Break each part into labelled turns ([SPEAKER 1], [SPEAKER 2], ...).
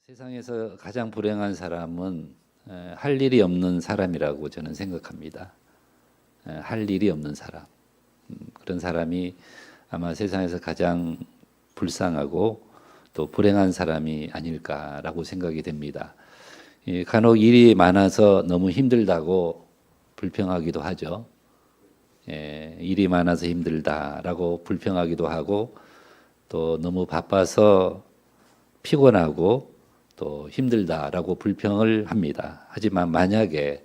[SPEAKER 1] 세상에서 가장 불행한 사람은 할 일이 없는 사람이라고 저는 생각합니다. 할 일이 없는 사람. 그런 사람이 아마 세상에서 가장 불쌍하고 또 불행한 사람이 아닐까라고 생각이 됩니다. 간혹 일이 많아서 너무 힘들다고 불평하기도 하죠. 일이 많아서 힘들다라고 불평하기도 하고 또 너무 바빠서 피곤하고 또 힘들다라고 불평을 합니다. 하지만 만약에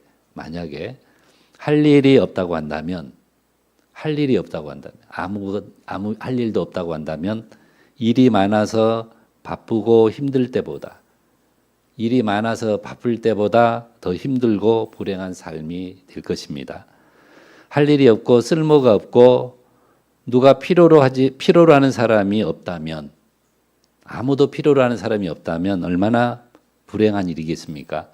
[SPEAKER 1] 할 일이 없다고 한다면 아무 할 일도 없다고 한다면 일이 많아서 바쁘고 힘들 때보다 일이 많아서 바쁠 때보다 더 힘들고 불행한 삶이 될 것입니다. 할 일이 없고 쓸모가 없고 누가 필요로 하는 사람이 없다면 아무도 필요로 하는 사람이 없다면 얼마나 불행한 일이겠습니까?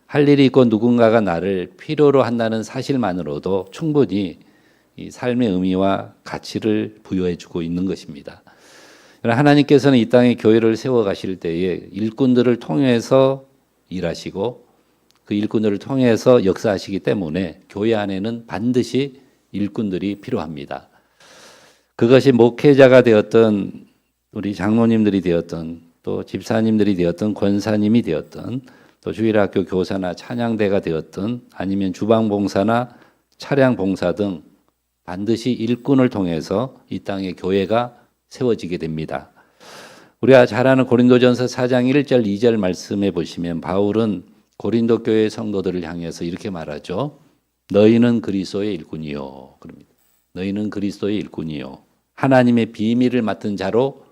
[SPEAKER 1] 할 일이 있고 누군가가 나를 필요로 한다는 사실만으로도 충분히 이 삶의 의미와 가치를 부여해 주고 있는 것입니다. 하나님께서는 이 땅에 교회를 세워 가실 때에 일꾼들을 통해서 일하시고 그 일꾼들을 통해서 역사하시기 때문에 교회 안에는 반드시 일꾼들이 필요합니다. 그것이 목회자가 되었던 우리 장로님들이 되었던 또 집사님들이 되었던 권사님이 되었던 또 주일학교 교사나 찬양대가 되었던 아니면 주방봉사나 차량봉사 등 반드시 일꾼을 통해서 이 땅에 교회가 세워지게 됩니다. 우리가 잘 아는 고린도전서 4장 1절 2절 말씀해 보시면 바울은 고린도 교회 성도들을 향해서 이렇게 말하죠. 너희는 그리스도의 일꾼이요. 그럽니다. 너희는 그리스도의 일꾼이요. 하나님의 비밀을 맡은 자로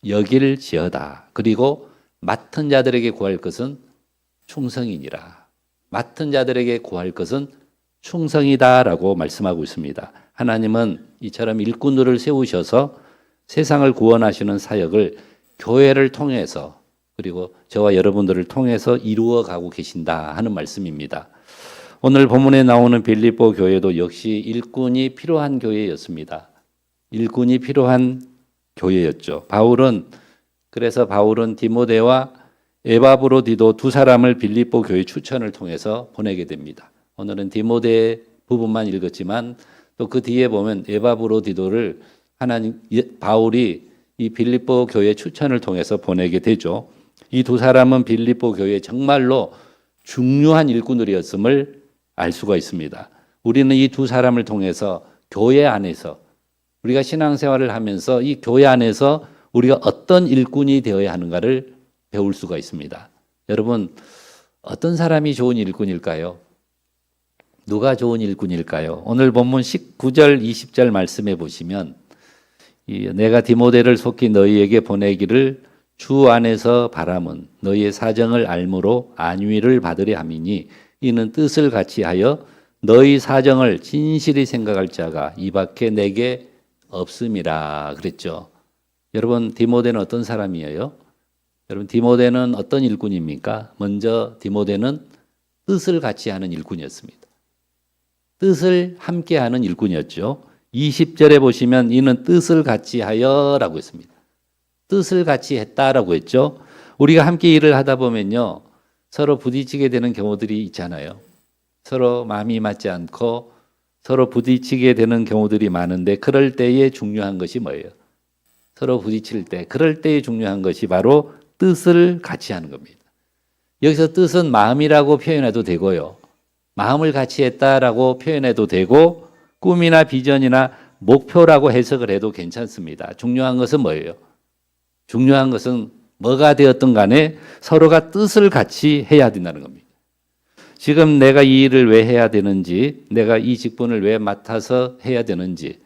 [SPEAKER 1] 여길지어다. 그리고 맡은 자들에게 구할 것은 충성이니라. 맡은 자들에게 구할 것은 충성이다라고 말씀하고 있습니다. 하나님은 이처럼 일꾼들을 세우셔서 세상을 구원하시는 사역을 교회를 통해서 그리고 저와 여러분들을 통해서 이루어 가고 계신다 하는 말씀입니다. 오늘 본문에 나오는 빌립보 교회도 역시 일꾼이 필요한 교회였습니다. 일꾼이 필요한 교회였죠. 그래서 바울은 디모데와 에바브로디도 두 사람을 빌립보 교회 추천을 통해서 보내게 됩니다. 오늘은 디모데 부분만 읽었지만 또 그 뒤에 보면 에바브로디도를 바울이 이 빌립보 교회 추천을 통해서 보내게 되죠. 이 두 사람은 빌립보 교회에 정말로 중요한 일꾼들이었음을 알 수가 있습니다. 우리는 이 두 사람을 통해서 교회 안에서 우리가 신앙생활을 하면서 이 교회 안에서 우리가 어떤 일꾼이 되어야 하는가를 배울 수가 있습니다. 여러분, 어떤 사람이 좋은 일꾼일까요? 누가 좋은 일꾼일까요? 오늘 본문 19절, 20절 말씀해 보시면 내가 디모데를 속히 너희에게 보내기를 주 안에서 바람은 너희의 사정을 알므로 안위를 받으려 함이니 이는 뜻을 같이 하여 너희 사정을 진실히 생각할 자가 이 밖에 내게 없음이라 그랬죠. 여러분, 디모데는 어떤 사람이에요? 여러분, 디모데는 어떤 일꾼입니까? 먼저 디모데는 뜻을 같이 하는 일꾼이었습니다. 뜻을 함께 하는 일꾼이었죠. 20절에 보시면 이는 뜻을 같이 하여라고 했습니다. 뜻을 같이 했다라고 했죠. 우리가 함께 일을 하다 보면요. 서로 부딪히게 되는 경우들이 있잖아요. 서로 마음이 맞지 않고 서로 부딪히게 되는 경우들이 많은데 그럴 때에 중요한 것이 뭐예요? 서로 부딪힐 때 그럴 때에 중요한 것이 바로 뜻을 같이 하는 겁니다. 여기서 뜻은 마음이라고 표현해도 되고요. 마음을 같이 했다라고 표현해도 되고 꿈이나 비전이나 목표라고 해석을 해도 괜찮습니다. 중요한 것은 뭐예요? 중요한 것은 뭐가 되었든 간에 서로가 뜻을 같이 해야 된다는 겁니다. 지금 내가 이 일을 왜 해야 되는지, 내가 이 직분을 왜 맡아서 해야 되는지,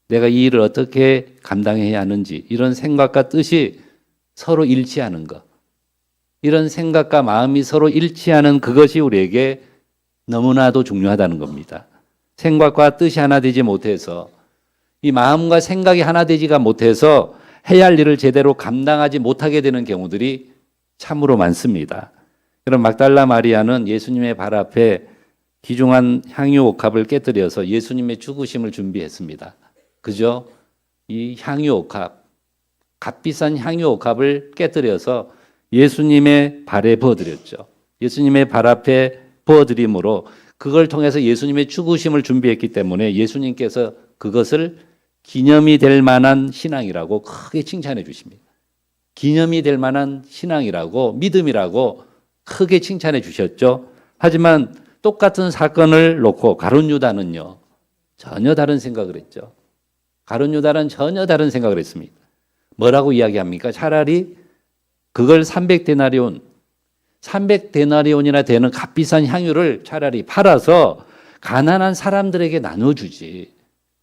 [SPEAKER 1] 내가 이 일을 어떻게 감당해야 하는지 이런 생각과 뜻이 서로 일치하는 것, 이런 생각과 마음이 서로 일치하는 그것이 우리에게 너무나도 중요하다는 겁니다. 생각과 뜻이 하나 되지 못해서 이 마음과 생각이 하나 되지가 못해서 해야 할 일을 제대로 감당하지 못하게 되는 경우들이 참으로 많습니다. 그럼 막달라 마리아는 예수님의 발 앞에 귀중한 향유 옥합을 깨뜨려서 예수님의 죽으심을 준비했습니다. 그죠? 이 향유 옥합, 값비싼 향유 옥합을 깨뜨려서 예수님의 발에 부어드렸죠. 예수님의 발 앞에 부어드림으로 그걸 통해서 예수님의 죽으심을 준비했기 때문에 예수님께서 그것을 기념이 될 만한 신앙이라고 크게 칭찬해 주십니다. 기념이 될 만한 신앙이라고 믿음이라고 크게 칭찬해 주셨죠. 하지만 똑같은 사건을 놓고 가룟 유다는요. 전혀 다른 생각을 했죠. 가룟 유다는 전혀 다른 생각을 했습니다. 뭐라고 이야기합니까? 차라리 그걸 300데나리온이나 되는 값비싼 향유를 차라리 팔아서 가난한 사람들에게 나눠주지.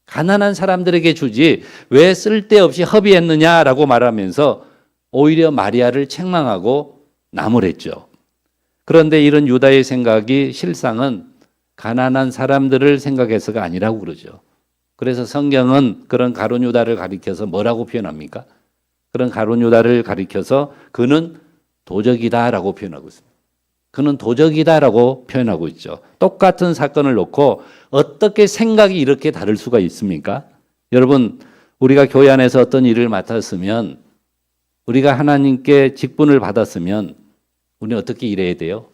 [SPEAKER 1] 가난한 사람들에게 주지 왜 쓸데없이 허비했느냐라고 말하면서 오히려 마리아를 책망하고 나무랬죠. 그런데 이런 유다의 생각이 실상은 가난한 사람들을 생각해서가 아니라고 그러죠. 그래서 성경은 그런 가룟 유다를 가리켜서 뭐라고 표현합니까? 그런 가룟 유다를 가리켜서 그는 도적이다라고 표현하고 있습니다. 그는 도적이다라고 표현하고 있죠. 똑같은 사건을 놓고 어떻게 생각이 이렇게 다를 수가 있습니까? 여러분, 우리가 교회 안에서 어떤 일을 맡았으면, 우리가 하나님께 직분을 받았으면 우리는 어떻게 일해야 돼요?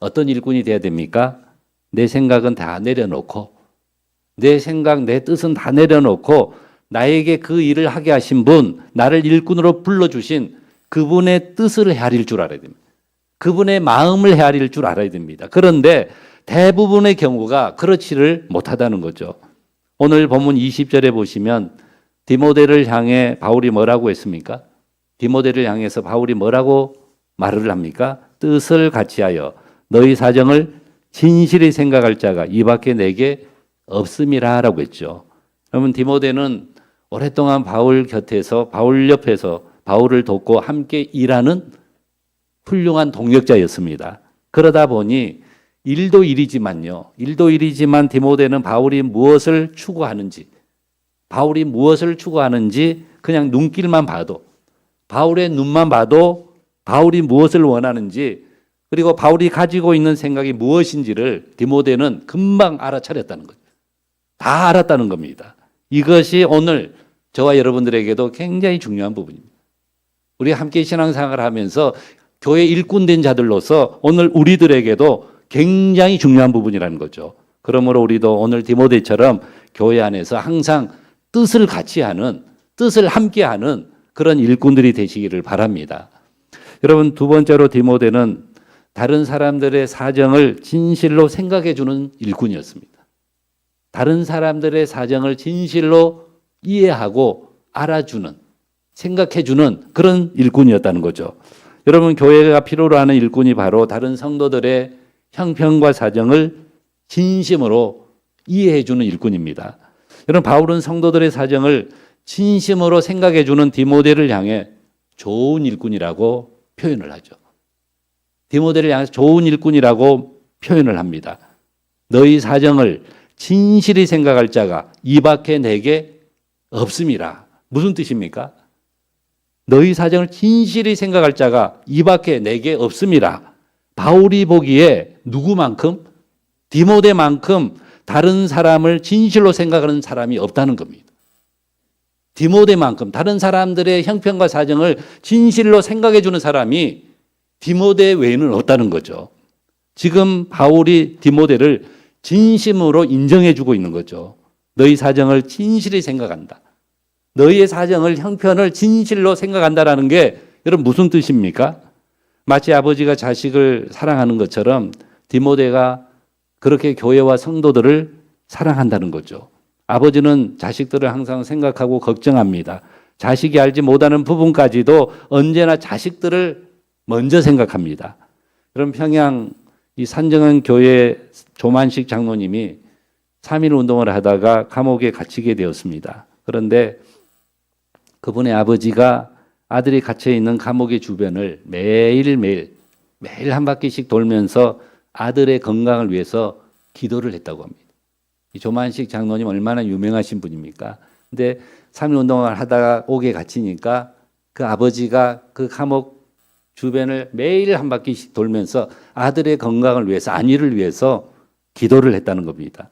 [SPEAKER 1] 어떤 일꾼이 돼야 됩니까? 내 생각은 다 내려놓고, 내 생각, 내 뜻은 다 내려놓고 나에게 그 일을 하게 하신 분, 나를 일꾼으로 불러주신 그분의 뜻을 헤아릴 줄 알아야 됩니다. 그분의 마음을 헤아릴 줄 알아야 됩니다. 그런데 대부분의 경우가 그렇지를 못하다는 거죠. 오늘 본문 20절에 보시면 디모데를 향해 바울이 뭐라고 했습니까? 디모데를 향해서 바울이 뭐라고 말을 합니까? 뜻을 같이하여 너희 사정을 진실히 생각할 자가 이 밖에 내게 없음이라 라고 했죠. 여러분, 디모데는 오랫동안 바울 곁에서, 바울 옆에서 바울을 돕고 함께 일하는 훌륭한 동역자였습니다. 그러다 보니 일도 일이지만 디모데는 바울이 무엇을 추구하는지 그냥 눈길만 봐도, 바울의 눈만 봐도 바울이 무엇을 원하는지, 그리고 바울이 가지고 있는 생각이 무엇인지를 디모데는 금방 알아차렸다는 거죠. 다 알았다는 겁니다. 이것이 오늘 저와 여러분들에게도 굉장히 중요한 부분입니다. 우리 함께 신앙생활을 하면서 교회 일꾼된 자들로서 오늘 우리들에게도 굉장히 중요한 부분이라는 거죠. 그러므로 우리도 오늘 디모데처럼 교회 안에서 항상 뜻을 같이 하는, 뜻을 함께 하는 그런 일꾼들이 되시기를 바랍니다. 여러분, 두 번째로 디모데는 다른 사람들의 사정을 진실로 생각해 주는 일꾼이었습니다. 다른 사람들의 사정을 진실로 이해하고 알아주는, 생각해 주는 그런 일꾼이었다는 거죠. 여러분, 교회가 필요로 하는 일꾼이 바로 다른 성도들의 형편과 사정을 진심으로 이해해 주는 일꾼입니다. 여러분, 바울은 성도들의 사정을 진심으로 생각해 주는 디모데를 향해 좋은 일꾼이라고 표현을 하죠. 디모데를 향해서 좋은 일꾼이라고 표현을 합니다. 너희 사정을 진실히 생각할 자가 이 밖에 내게 없음이라. 무슨 뜻입니까? 너희 사정을 진실히 생각할 자가 이 밖에 내게 없음이라. 바울이 보기에 누구만큼? 디모데만큼 다른 사람을 진실로 생각하는 사람이 없다는 겁니다. 디모데만큼 다른 사람들의 형편과 사정을 진실로 생각해 주는 사람이 디모데 외에는 없다는 거죠. 지금 바울이 디모데를 진심으로 인정해 주고 있는 거죠. 너희 사정을 진실히 생각한다. 너희의 사정을, 형편을 진실로 생각한다라는 게 여러분 무슨 뜻입니까? 마치 아버지가 자식을 사랑하는 것처럼 디모데가 그렇게 교회와 성도들을 사랑한다는 거죠. 아버지는 자식들을 항상 생각하고 걱정합니다. 자식이 알지 못하는 부분까지도 언제나 자식들을 먼저 생각합니다. 그럼 평양 이 산정한 교회 조만식 장로님이 3.1 운동을 하다가 감옥에 갇히게 되었습니다. 그런데 그분의 아버지가 아들이 갇혀 있는 감옥의 주변을 매일 한 바퀴씩 돌면서 아들의 건강을 위해서 기도를 했다고 합니다. 이 조만식 장로님 얼마나 유명하신 분입니까? 근데 3.1 운동을 하다가 옥에 갇히니까 그 아버지가 그 감옥 주변을 매일 한 바퀴씩 돌면서 아들의 건강을 위해서, 안위를 위해서 기도를 했다는 겁니다.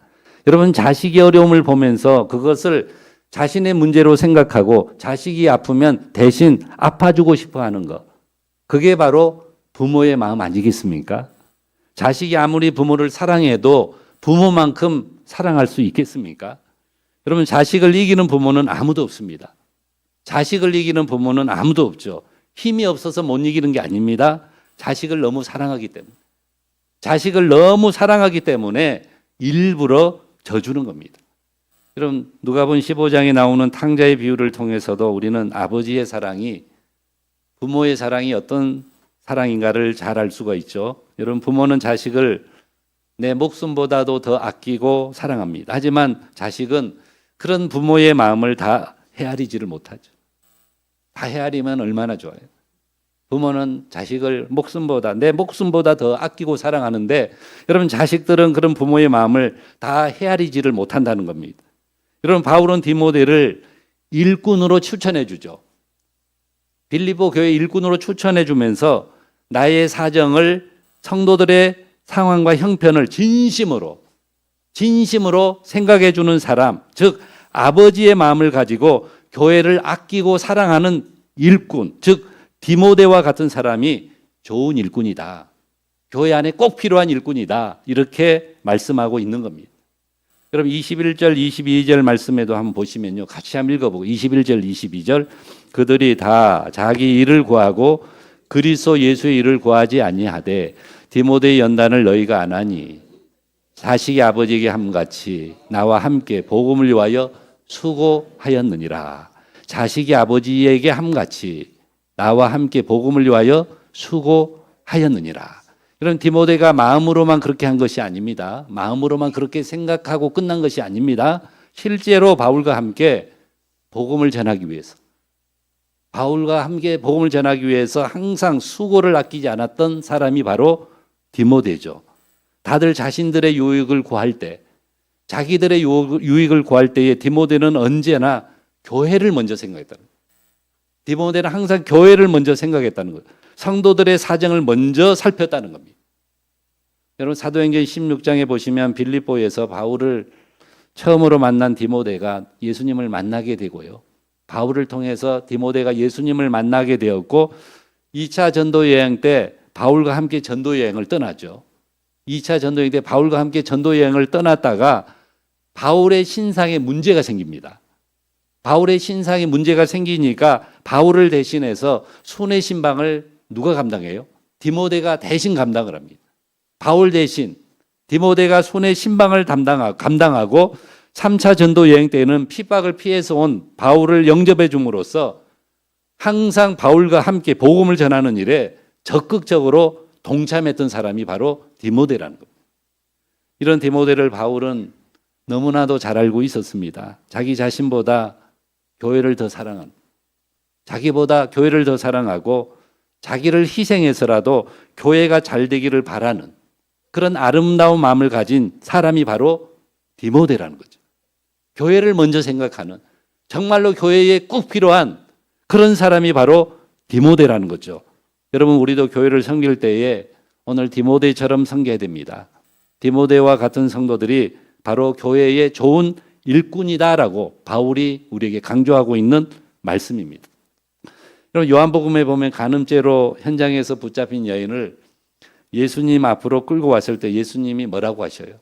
[SPEAKER 1] 여러분, 자식이 어려움을 보면서 그것을 자신의 문제로 생각하고 자식이 아프면 대신 아파주고 싶어 하는 것. 그게 바로 부모의 마음 아니겠습니까? 자식이 아무리 부모를 사랑해도 부모만큼 사랑할 수 있겠습니까? 여러분, 자식을 이기는 부모는 아무도 없습니다. 자식을 이기는 부모는 아무도 없죠. 힘이 없어서 못 이기는 게 아닙니다. 자식을 너무 사랑하기 때문에. 자식을 너무 사랑하기 때문에 일부러 져주는 겁니다. 여러분, 누가복음 15장에 나오는 탕자의 비유를 통해서도 우리는 아버지의 사랑이, 부모의 사랑이 어떤 사랑인가를 잘 알 수가 있죠. 여러분, 부모는 자식을 내 목숨보다도 더 아끼고 사랑합니다. 하지만 자식은 그런 부모의 마음을 다 헤아리지를 못하죠. 다 헤아리면 얼마나 좋아요. 부모는 자식을 내 목숨보다 더 아끼고 사랑하는데, 여러분, 자식들은 그런 부모의 마음을 다 헤아리지를 못한다는 겁니다. 여러분, 바울은 디모데를 일꾼으로 추천해 주죠. 빌립보 교회 일꾼으로 추천해 주면서 나의 사정을, 성도들의 상황과 형편을 진심으로 생각해 주는 사람, 즉 아버지의 마음을 가지고 교회를 아끼고 사랑하는 일꾼, 즉 디모데와 같은 사람이 좋은 일꾼이다. 교회 안에 꼭 필요한 일꾼이다. 이렇게 말씀하고 있는 겁니다. 여러분, 21절, 22절 말씀에도 한번 보시면요. 같이 한번 읽어보고 21절, 22절 그들이 다 자기 일을 구하고 그리스도 예수의 일을 구하지 아니하되 디모데의 연단을 너희가 안 하니 자식이 아버지에게 함같이 나와 함께 복음을 위하여 수고하였느니라. 자식이 아버지에게 함같이 나와 함께 복음을 위하여 수고하였느니라. 이런 디모데가 마음으로만 그렇게 한 것이 아닙니다. 마음으로만 그렇게 생각하고 끝난 것이 아닙니다. 실제로 바울과 함께 복음을 전하기 위해서, 바울과 함께 복음을 전하기 위해서 항상 수고를 아끼지 않았던 사람이 바로 디모데죠. 다들 자신들의 유익을 구할 때, 자기들의 유익을 구할 때에 디모데는 언제나 교회를 먼저 생각했다는 거예요. 디모데는 항상 교회를 먼저 생각했다는 거예요. 성도들의 사정을 먼저 살폈다는 겁니다. 여러분, 사도행전 16장에 보시면 빌립보에서 바울을 처음으로 만난 디모데가 예수님을 만나게 되고요. 바울을 통해서 디모데가 예수님을 만나게 되었고 2차 전도 여행 때 바울과 함께 전도 여행을 떠나죠. 2차 전도 여행 때 바울과 함께 전도 여행을 떠났다가 바울의 신상에 문제가 생깁니다. 바울의 신상에 문제가 생기니까 바울을 대신해서 순회 신방을 누가 감당해요? 디모데가 대신 감당을 합니다. 바울 대신 디모데가 순회 신방을 감당하고 3차 전도 여행 때는 핍박을 피해서 온 바울을 영접해 줌으로써 항상 바울과 함께 복음을 전하는 일에 적극적으로 동참했던 사람이 바로 디모데라는 겁니다. 이런 디모데를 바울은 너무나도 잘 알고 있었습니다. 자기 자신보다 교회를 더 사랑한, 자기보다 교회를 더 사랑하고 자기를 희생해서라도 교회가 잘 되기를 바라는 그런 아름다운 마음을 가진 사람이 바로 디모데라는 거죠. 교회를 먼저 생각하는, 정말로 교회에 꼭 필요한 그런 사람이 바로 디모데라는 거죠. 여러분, 우리도 교회를 섬길 때에 오늘 디모데처럼 섬겨야 됩니다. 디모데와 같은 성도들이 바로 교회의 좋은 일꾼이다라고 바울이 우리에게 강조하고 있는 말씀입니다. 여러분, 요한복음에 보면 간음죄로 현장에서 붙잡힌 여인을 예수님 앞으로 끌고 왔을 때 예수님이 뭐라고 하셔요?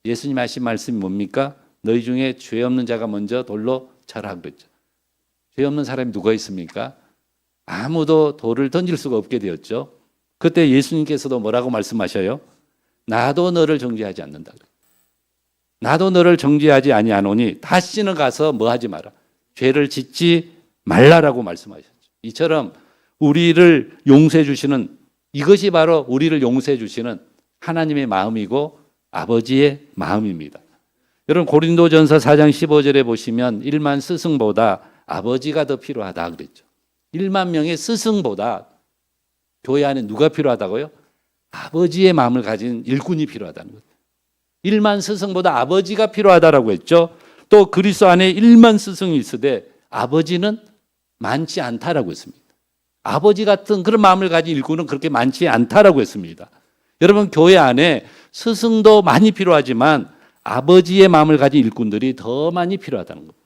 [SPEAKER 1] 예수님 하신 말씀이 뭡니까? 너희 중에 죄 없는 자가 먼저 돌로 쳐라 그랬죠. 죄 없는 사람이 누가 있습니까? 아무도 돌을 던질 수가 없게 되었죠. 그때 예수님께서도 뭐라고 말씀하셔요? 나도 너를 정죄하지 않는다. 나도 너를 정죄하지 아니하노니 다시는 가서 뭐 하지 마라. 죄를 짓지 말라라고 말씀하셨죠. 이처럼 우리를 용서해 주시는, 이것이 바로 우리를 용서해 주시는 하나님의 마음이고 아버지의 마음입니다. 여러분, 고린도전서 4장 15절에 보시면 1만 스승보다 아버지가 더 필요하다 그랬죠. 1만 명의 스승보다 교회 안에 누가 필요하다고요? 아버지의 마음을 가진 일꾼이 필요하다는 거예요. 1만 스승보다 아버지가 필요하다라고 했죠. 또 그리스도 안에 1만 스승이 있으되 아버지는 많지 않다라고 했습니다. 아버지 같은 그런 마음을 가진 일꾼은 그렇게 많지 않다라고 했습니다. 여러분, 교회 안에 스승도 많이 필요하지만 아버지의 마음을 가진 일꾼들이 더 많이 필요하다는 겁니다.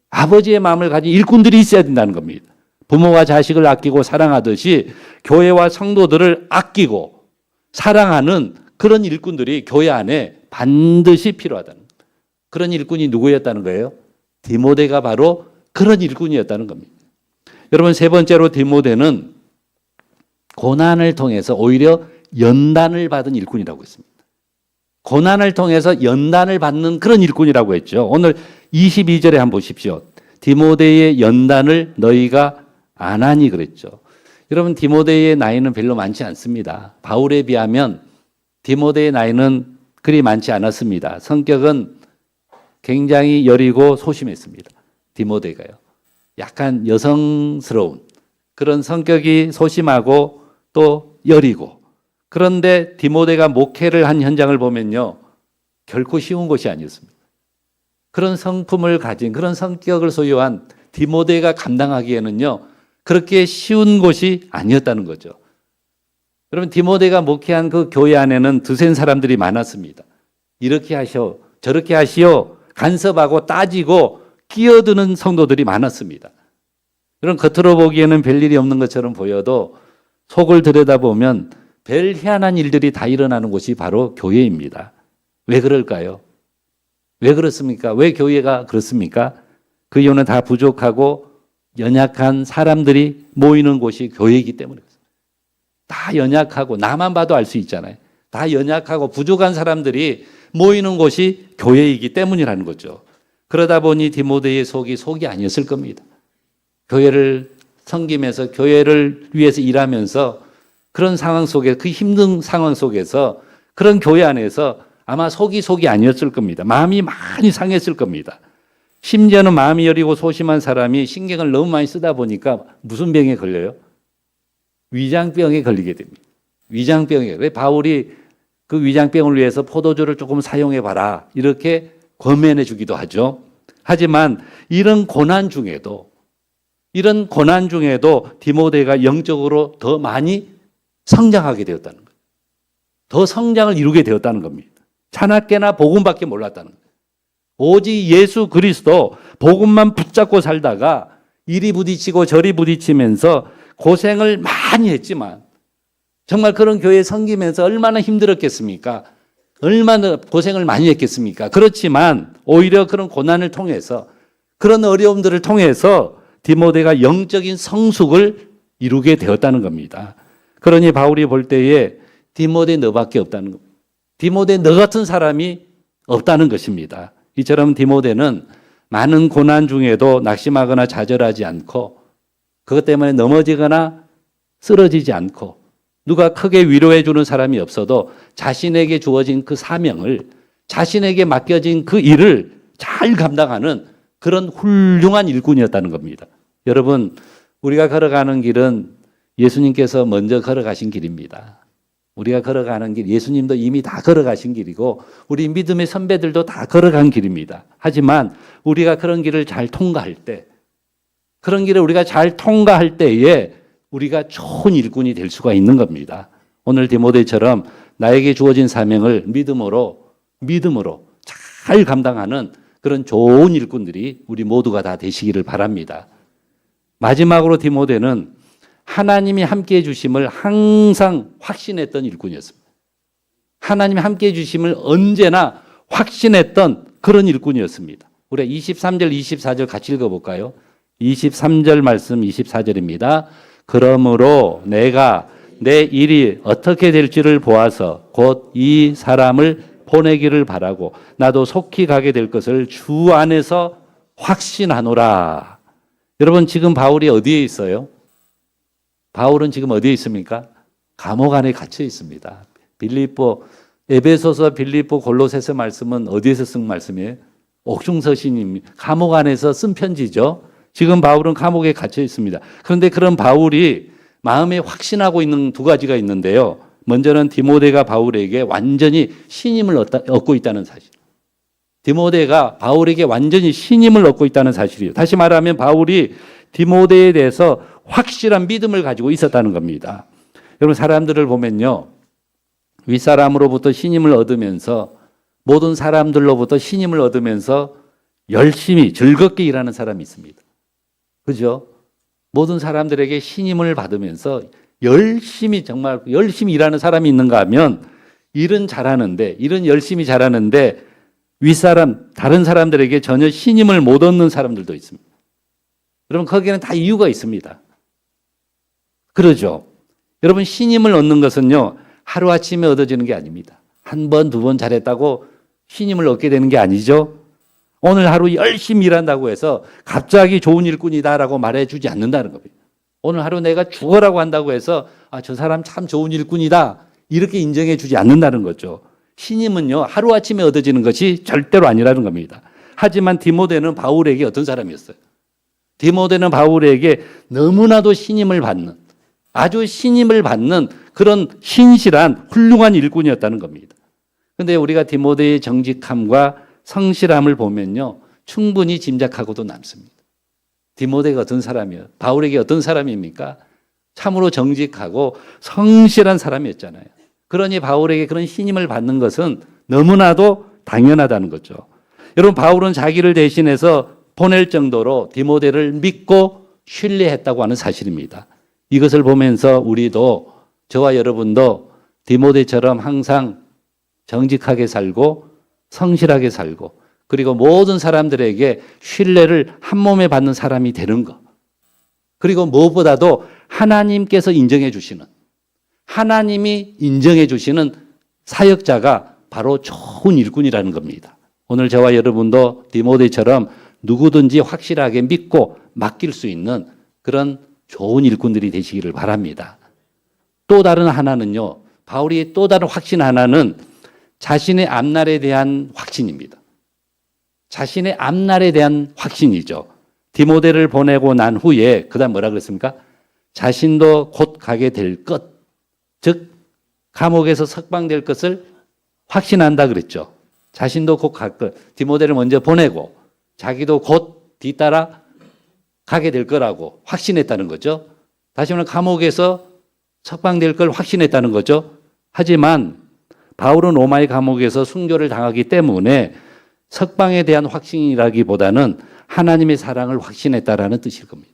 [SPEAKER 1] 아버지의 마음을 가진 일꾼들이 있어야 된다는 겁니다. 부모가 자식을 아끼고 사랑하듯이 교회와 성도들을 아끼고 사랑하는 그런 일꾼들이 교회 안에 반드시 필요하다는 거예요. 그런 일꾼이 누구였다는 거예요? 디모데가 바로 그런 일꾼이었다는 겁니다. 여러분, 세 번째로 디모데는 고난을 통해서 오히려 연단을 받은 일꾼이라고 했습니다. 고난을 통해서 연단을 받는 그런 일꾼이라고 했죠. 오늘 22절에 한번 보십시오. 디모데의 연단을 너희가 안 하니 그랬죠. 여러분, 디모데의 나이는 별로 많지 않습니다. 바울에 비하면 디모데의 나이는 그리 많지 않았습니다. 성격은 굉장히 여리고 소심했습니다. 디모데가요. 약간 여성스러운 그런 성격이 소심하고 또 여리고, 그런데 디모데가 목회를 한 현장을 보면요, 결코 쉬운 것이 아니었습니다. 그런 성품을 가진, 그런 성격을 소유한 디모데가 감당하기에는요, 그렇게 쉬운 곳이 아니었다는 거죠. 여러분, 디모데가 목회한 그 교회 안에는 드센 사람들이 많았습니다. 이렇게 하시오, 저렇게 하시오, 간섭하고 따지고 끼어드는 성도들이 많았습니다. 그런 겉으로 보기에는 별일이 없는 것처럼 보여도 속을 들여다보면 별 희한한 일들이 다 일어나는 곳이 바로 교회입니다. 왜 그럴까요? 왜 그렇습니까? 왜 교회가 그렇습니까? 그 이유는 다 부족하고 연약한 사람들이 모이는 곳이 교회이기 때문에 그렇습니다. 다 연약하고, 나만 봐도 알 수 있잖아요. 다 연약하고 부족한 사람들이 모이는 곳이 교회이기 때문이라는 거죠. 그러다 보니 디모데의 속이 아니었을 겁니다. 교회를 섬기면서 교회를 위해서 일하면서 그런 상황 속에, 그 힘든 상황 속에서, 그런 교회 안에서 아마 속이 아니었을 겁니다. 마음이 많이 상했을 겁니다. 심지어는 마음이 여리고 소심한 사람이 신경을 너무 많이 쓰다 보니까 무슨 병에 걸려요? 위장병에 걸리게 됩니다. 위장병에. 왜 바울이 그 위장병을 위해서 포도주를 조금 사용해 봐라, 이렇게 권면해 주기도 하죠. 하지만 이런 고난 중에도 디모데가 영적으로 더 많이 성장하게 되었다는 거예요. 더 성장을 이루게 되었다는 겁니다. 자나깨나 복음밖에 몰랐다는 거예요. 오직 예수 그리스도 복음만 붙잡고 살다가 이리 부딪히고 저리 부딪히면서 고생을 많이 했지만, 정말 그런 교회 섬기면서 얼마나 힘들었겠습니까? 얼마나 고생을 많이 했겠습니까? 그렇지만 오히려 그런 고난을 통해서, 그런 어려움들을 통해서 디모데가 영적인 성숙을 이루게 되었다는 겁니다. 그러니 바울이 볼 때에 디모데 너밖에 없다는 겁니다. 디모데 너 같은 사람이 없다는 것입니다. 이처럼 디모데는 많은 고난 중에도 낙심하거나 좌절하지 않고, 그것 때문에 넘어지거나 쓰러지지 않고, 누가 크게 위로해 주는 사람이 없어도 자신에게 주어진 그 사명을, 자신에게 맡겨진 그 일을 잘 감당하는 그런 훌륭한 일꾼이었다는 겁니다. 여러분, 우리가 걸어가는 길은 예수님께서 먼저 걸어가신 길입니다. 우리가 걸어가는 길, 예수님도 이미 다 걸어가신 길이고 우리 믿음의 선배들도 다 걸어간 길입니다. 하지만 우리가 그런 길을 잘 통과할 때, 그런 길을 우리가 잘 통과할 때에 우리가 좋은 일꾼이 될 수가 있는 겁니다. 오늘 디모데처럼 나에게 주어진 사명을 믿음으로 잘 감당하는 그런 좋은 일꾼들이 우리 모두가 다 되시기를 바랍니다. 마지막으로 디모데는 하나님이 함께해 주심을 항상 확신했던 일꾼이었습니다. 하나님이 함께해 주심을 언제나 확신했던 그런 일꾼이었습니다. 우리가 23절, 24절 같이 읽어볼까요? 23절 말씀 24절입니다. 그러므로 내가 내 일이 어떻게 될지를 보아서 곧 이 사람을 보내기를 바라고 나도 속히 가게 될 것을 주 안에서 확신하노라. 여러분, 지금 바울이 어디에 있어요? 바울은 지금 어디에 있습니까? 감옥 안에 갇혀 있습니다. 빌립보, 에베소서, 빌립보, 골로새서 말씀은 어디에서 쓴 말씀이에요? 옥중서신입니다. 감옥 안에서 쓴 편지죠. 지금 바울은 감옥에 갇혀 있습니다. 그런데 그런 바울이 마음에 확신하고 있는 두 가지가 있는데요. 먼저는 디모데가 바울에게 완전히 신임을 얻고 있다는 사실. 디모데가 바울에게 완전히 신임을 얻고 있다는 사실이에요. 다시 말하면 바울이 디모데에 대해서 확실한 믿음을 가지고 있었다는 겁니다. 여러분, 사람들을 보면요, 윗사람으로부터 신임을 얻으면서, 모든 사람들로부터 신임을 얻으면서 열심히 즐겁게 일하는 사람이 있습니다. 그죠? 모든 사람들에게 신임을 받으면서 열심히 정말 열심히 일하는 사람이 있는가 하면 일은 잘하는데 일은 열심히 잘하는데 윗사람 다른 사람들에게 전혀 신임을 못 얻는 사람들도 있습니다. 여러분 거기에는 다 이유가 있습니다. 그러죠. 여러분 신임을 얻는 것은요 하루아침에 얻어지는 게 아닙니다. 한 번, 두 번 잘했다고 신임을 얻게 되는 게 아니죠. 오늘 하루 열심히 일한다고 해서 갑자기 좋은 일꾼이다라고 말해주지 않는다는 겁니다. 오늘 하루 내가 죽어라고 한다고 해서 저 사람 참 좋은 일꾼이다 이렇게 인정해 주지 않는다는 거죠. 신임은요 하루아침에 얻어지는 것이 절대로 아니라는 겁니다. 하지만 디모데는 바울에게 어떤 사람이었어요? 디모데는 바울에게 너무나도 신임을 받는 아주 신임을 받는 그런 신실한 훌륭한 일꾼이었다는 겁니다. 그런데 우리가 디모데의 정직함과 성실함을 보면요 충분히 짐작하고도 남습니다. 디모데가 어떤 사람이에요? 바울에게 어떤 사람입니까? 참으로 정직하고 성실한 사람이었잖아요. 그러니 바울에게 그런 신임을 받는 것은 너무나도 당연하다는 거죠. 여러분 바울은 자기를 대신해서 보낼 정도로 디모데를 믿고 신뢰했다고 하는 사실입니다. 이것을 보면서 우리도 저와 여러분도 디모데처럼 항상 정직하게 살고 성실하게 살고 그리고 모든 사람들에게 신뢰를 한 몸에 받는 사람이 되는 것. 그리고 무엇보다도 하나님께서 인정해 주시는 하나님이 인정해 주시는 사역자가 바로 좋은 일꾼이라는 겁니다. 오늘 저와 여러분도 디모데처럼 누구든지 확실하게 믿고 맡길 수 있는 그런 좋은 일꾼들이 되시기를 바랍니다. 또 다른 하나는요. 바울이 또 다른 확신 하나는 자신의 앞날에 대한 확신입니다. 자신의 앞날에 대한 확신이죠. 디모데를 보내고 난 후에 그다음 뭐라 그랬습니까? 자신도 곧 가게 될 것, 즉 감옥에서 석방될 것을 확신한다 그랬죠. 자신도 곧 갈 것. 디모데를 먼저 보내고 자기도 곧 뒤따라 가게 될 거라고 확신했다는 거죠. 다시 말하면 감옥에서 석방될 걸 확신했다는 거죠. 하지만 바울은 로마의 감옥에서 순교를 당하기 때문에 석방에 대한 확신이라기보다는 하나님의 사랑을 확신했다라는 뜻일 겁니다.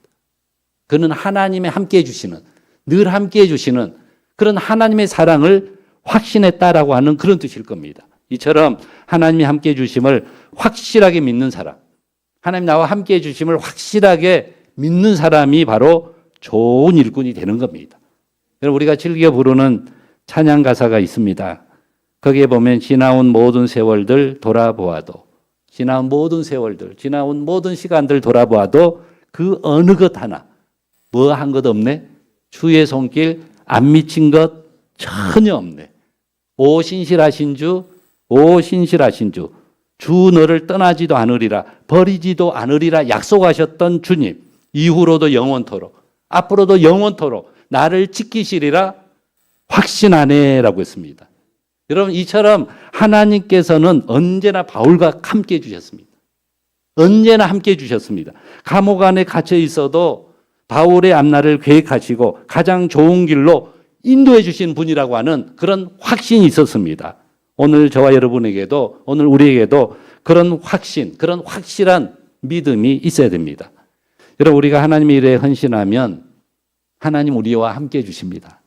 [SPEAKER 1] 그는 하나님의 함께해 주시는 늘 함께해 주시는 그런 하나님의 사랑을 확신했다라고 하는 그런 뜻일 겁니다. 이처럼 하나님이 함께해 주심을 확실하게 믿는 사람, 하나님 나와 함께해 주심을 확실하게 믿는 사람이 바로 좋은 일꾼이 되는 겁니다. 여러분 우리가 즐겨 부르는 찬양 가사가 있습니다. 거기에 보면 지나온 모든 세월들 돌아보아도 지나온 모든 세월들 지나온 모든 시간들 돌아보아도 그 어느 것 하나 뭐 한 것 없네. 주의 손길 안 미친 것 전혀 없네. 오 신실하신 주, 오 신실하신 주, 주 너를 떠나지도 않으리라 버리지도 않으리라 약속하셨던 주님 이후로도 영원토록 앞으로도 영원토록 나를 지키시리라 확신하네라고 했습니다. 여러분 이처럼 하나님께서는 언제나 바울과 함께 해주셨습니다. 언제나 함께 해주셨습니다. 감옥 안에 갇혀 있어도 바울의 앞날을 계획하시고 가장 좋은 길로 인도해 주신 분이라고 하는 그런 확신이 있었습니다. 오늘 저와 여러분에게도 오늘 우리에게도 그런 확신, 그런 확실한 믿음이 있어야 됩니다. 여러분 우리가 하나님의 일에 헌신하면 하나님 우리와 함께 해주십니다.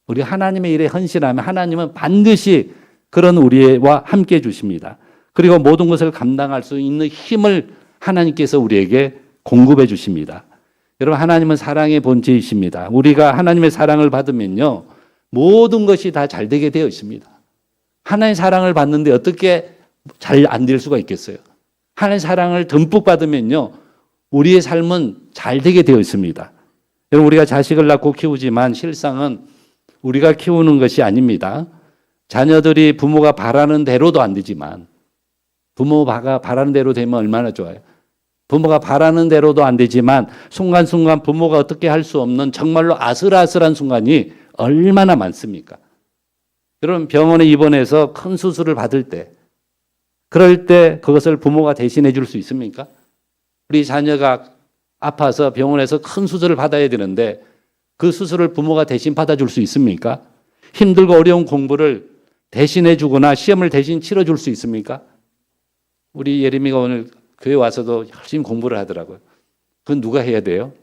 [SPEAKER 1] 우리 하나님의 일에 헌신하면 하나님은 반드시 그런 우리와 함께 해주십니다. 그리고 모든 것을 감당할 수 있는 힘을 하나님께서 우리에게 공급해 주십니다. 여러분 하나님은 사랑의 본체이십니다. 우리가 하나님의 사랑을 받으면요 모든 것이 다 잘 되게 되어 있습니다. 하나님의 사랑을 받는데 어떻게 잘 안 될 수가 있겠어요? 하나님의 사랑을 듬뿍 받으면요 우리의 삶은 잘 되게 되어 있습니다. 여러분 우리가 자식을 낳고 키우지만 실상은 우리가 키우는 것이 아닙니다. 자녀들이 부모가 바라는 대로도 안 되지만 부모가 바라는 대로 되면 얼마나 좋아요. 부모가 바라는 대로도 안 되지만 순간순간 부모가 어떻게 할 수 없는 정말로 아슬아슬한 순간이 얼마나 많습니까? 여러분 병원에 입원해서 큰 수술을 받을 때 그럴 때 그것을 부모가 대신해 줄 수 있습니까? 우리 자녀가 아파서 병원에서 큰 수술을 받아야 되는데 그 수술을 부모가 대신 받아줄 수 있습니까? 힘들고 어려운 공부를 대신해 주거나 시험을 대신 치러줄 수 있습니까? 우리 예림이가 오늘 교회 와서도 열심히 공부를 하더라고요. 그건 누가 해야 돼요?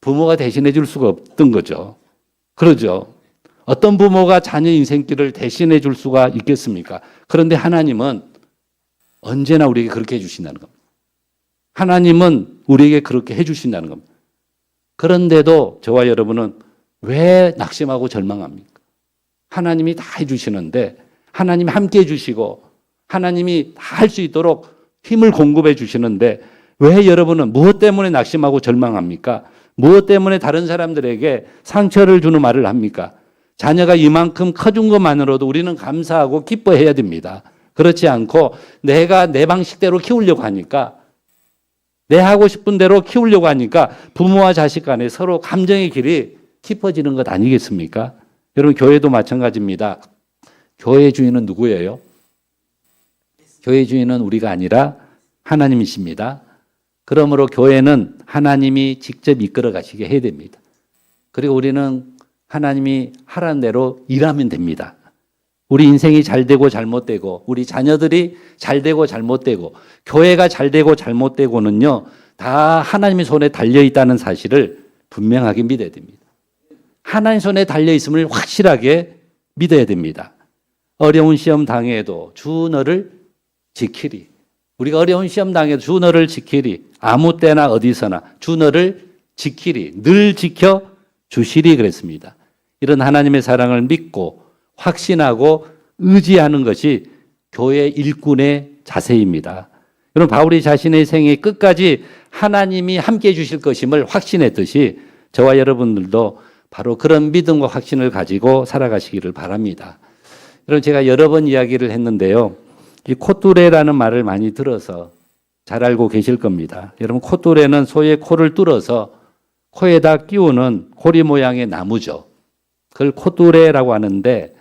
[SPEAKER 1] 부모가 대신해 줄 수가 없던 거죠. 그러죠. 어떤 부모가 자녀 인생길을 대신해 줄 수가 있겠습니까? 그런데 하나님은 언제나 우리에게 그렇게 해주신다는 겁니다. 하나님은 우리에게 그렇게 해주신다는 겁니다. 그런데도 저와 여러분은 왜 낙심하고 절망합니까? 하나님이 다 해주시는데, 하나님이 함께 해주시고 하나님이 다 할 수 있도록 힘을 공급해 주시는데 왜 여러분은 무엇 때문에 낙심하고 절망합니까? 무엇 때문에 다른 사람들에게 상처를 주는 말을 합니까? 자녀가 이만큼 커준 것만으로도 우리는 감사하고 기뻐해야 됩니다. 그렇지 않고 내가 내 방식대로 키우려고 하니까, 내 하고 싶은 대로 키우려고 하니까 부모와 자식 간에 서로 감정의 길이 깊어지는 것 아니겠습니까? 여러분, 교회도 마찬가지입니다. 교회 주인은 누구예요? 교회 주인은 우리가 아니라 하나님이십니다. 그러므로 교회는 하나님이 직접 이끌어 가시게 해야 됩니다. 그리고 우리는 하나님이 하라는 대로 일하면 됩니다. 우리 인생이 잘 되고 잘못되고, 우리 자녀들이 잘 되고 잘못되고, 교회가 잘 되고 잘못되고는요, 다 하나님의 손에 달려 있다는 사실을 분명하게 믿어야 됩니다. 하나님 손에 달려 있음을 확실하게 믿어야 됩니다. 어려운 시험 당해도 주 너를 지키리. 우리가 어려운 시험 당해도 주 너를 지키리. 아무 때나 어디서나 주 너를 지키리. 늘 지켜 주시리 그랬습니다. 이런 하나님의 사랑을 믿고 확신하고 의지하는 것이 교회 일꾼의 자세입니다. 여러분, 바울이 자신의 생애 끝까지 하나님이 함께해 주실 것임을 확신했듯이 저와 여러분들도 바로 그런 믿음과 확신을 가지고 살아가시기를 바랍니다. 여러분, 제가 여러 번 이야기를 했는데요. 이 콧뚜레라는 말을 많이 들어서 잘 알고 계실 겁니다. 여러분, 콧뚜레는 소의 코를 뚫어서 코에다 끼우는 고리 모양의 나무죠. 그걸 콧뚜레라고 하는데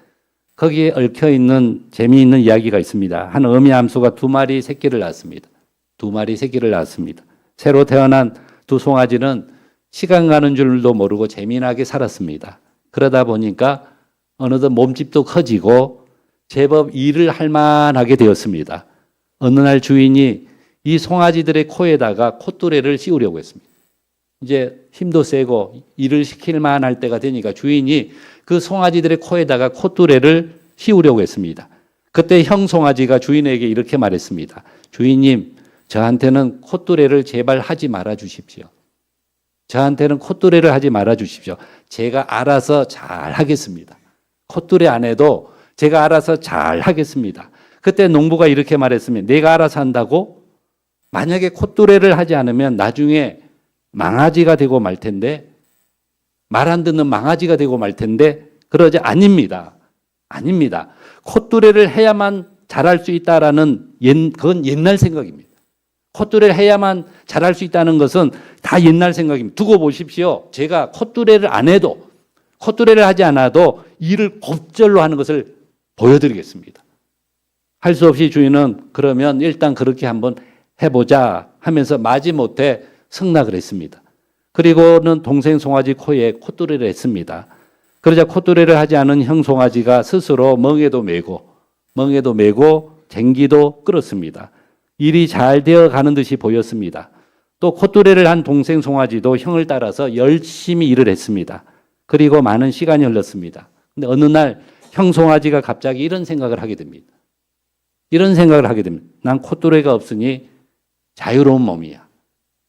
[SPEAKER 1] 거기에 얽혀있는 재미있는 이야기가 있습니다. 한 어미 암소가 2마리 새끼를 낳았습니다. 2마리 새끼를 낳았습니다. 새로 태어난 2 송아지는 시간 가는 줄도 모르고 재미나게 살았습니다. 그러다 보니까 어느덧 몸집도 커지고 제법 일을 할 만하게 되었습니다. 어느 날 주인이 이 송아지들의 코에다가 콧뚜레를 씌우려고 했습니다. 이제 힘도 세고 일을 시킬 만할 때가 되니까 주인이 그 송아지들의 코에다가 콧뚜레를 씌우려고 했습니다. 그때 형 송아지가 주인에게 이렇게 말했습니다. 주인님, 저한테는 콧뚜레를 제발 하지 말아 주십시오. 저한테는 콧뚜레를 하지 말아 주십시오. 제가 알아서 잘 하겠습니다. 콧뚜레 안 해도 제가 알아서 잘 하겠습니다. 그때 농부가 이렇게 말했습니다. 내가 알아서 한다고? 만약에 콧뚜레를 하지 않으면 나중에 망아지가 되고 말 텐데, 말 안 듣는 망아지가 되고 말 텐데, 그러지 아닙니다. 아닙니다. 콧뚜레를 해야만 잘할 수 있다라는 그건 옛날 생각입니다. 콧뚜레를 해야만 잘할 수 있다는 것은 다 옛날 생각입니다. 두고 보십시오. 제가 콧뚜레를 안 해도, 콧뚜레를 하지 않아도 일을 곧절로 하는 것을 보여드리겠습니다. 할 수 없이 주인은 그러면 일단 그렇게 한번 해보자 하면서 마지못해 승낙을 했습니다. 그리고는 동생 송아지 코에 콧뚜레를 했습니다. 그러자 콧뚜레를 하지 않은 형 송아지가 스스로 멍에도 메고 쟁기도 끌었습니다. 일이 잘 되어 가는 듯이 보였습니다. 또 콧뚜레를 한 동생 송아지도 형을 따라서 열심히 일을 했습니다. 그리고 많은 시간이 흘렀습니다. 근데 어느 날 형 송아지가 갑자기 이런 생각을 하게 됩니다. 난 콧뚜레가 없으니 자유로운 몸이야.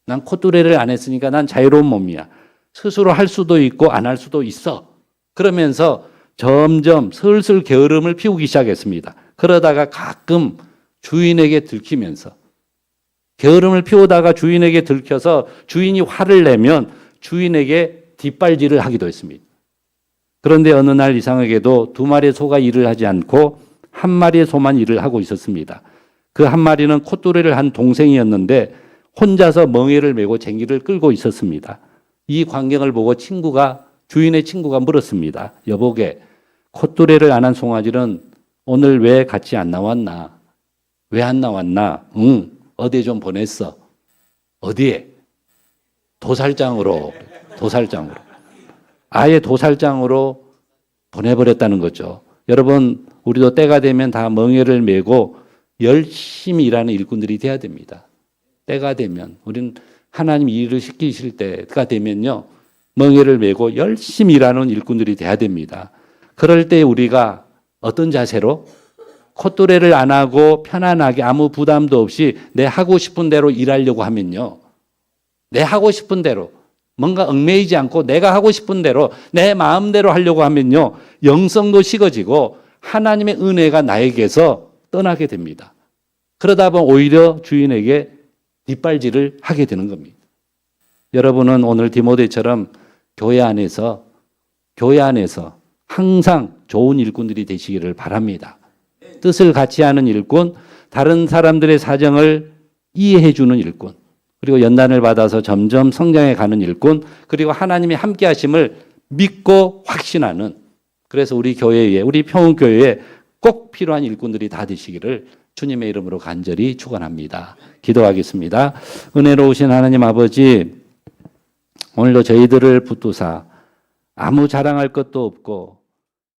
[SPEAKER 1] 난 콧뚜레를 안 했으니까 난 자유로운 몸이야. 스스로 할 수도 있고 안 할 수도 있어. 그러면서 점점 슬슬 게으름을 피우기 시작했습니다. 그러다가 가끔 주인에게 들키면서, 게으름을 피우다가 주인에게 들켜서 주인이 화를 내면 주인에게 뒷발질을 하기도 했습니다. 그런데 어느 날 이상하게도 2마리의 소가 일을 하지 않고 1마리의 소만 일을 하고 있었습니다. 그 1마리는 콧뚜레를 한 동생이었는데 혼자서 멍에를 메고 쟁기를 끌고 있었습니다. 이 광경을 보고 주인의 친구가 물었습니다. 여보게, 콧뚜레를 안 한 송아지는 오늘 왜 같이 안 나왔나? 왜 안 나왔나? 응, 어디에 좀 보냈어. 어디에? 도살장으로. 아예 도살장으로 보내버렸다는 거죠. 여러분, 우리도 때가 되면 다 멍에를 메고 열심히 일하는 일꾼들이 돼야 됩니다. 때가 되면, 우리는 하나님 일을 시키실 때가 되면요, 멍에를 메고 열심히 일하는 일꾼들이 돼야 됩니다. 그럴 때 우리가 어떤 자세로 콧노래를 안 하고 편안하게 아무 부담도 없이 내 하고 싶은 대로 일하려고 하면요. 내 하고 싶은 대로 뭔가 얽매이지 않고 내가 하고 싶은 대로 내 마음대로 하려고 하면요. 영성도 식어지고 하나님의 은혜가 나에게서 떠나게 됩니다. 그러다 보면 오히려 주인에게 뒷발질을 하게 되는 겁니다. 여러분은 오늘 디모데처럼 교회 안에서 항상 좋은 일꾼들이 되시기를 바랍니다. 뜻을 같이 하는 일꾼, 다른 사람들의 사정을 이해해 주는 일꾼, 그리고 연단을 받아서 점점 성장해 가는 일꾼, 그리고 하나님이 함께 하심을 믿고 확신하는, 그래서 우리 교회에, 우리 평흥교회에 꼭 필요한 일꾼들이 다 되시기를 주님의 이름으로 간절히 축원합니다. 기도하겠습니다. 은혜로우신 하나님 아버지, 오늘도 저희들을 붙드사 아무 자랑할 것도 없고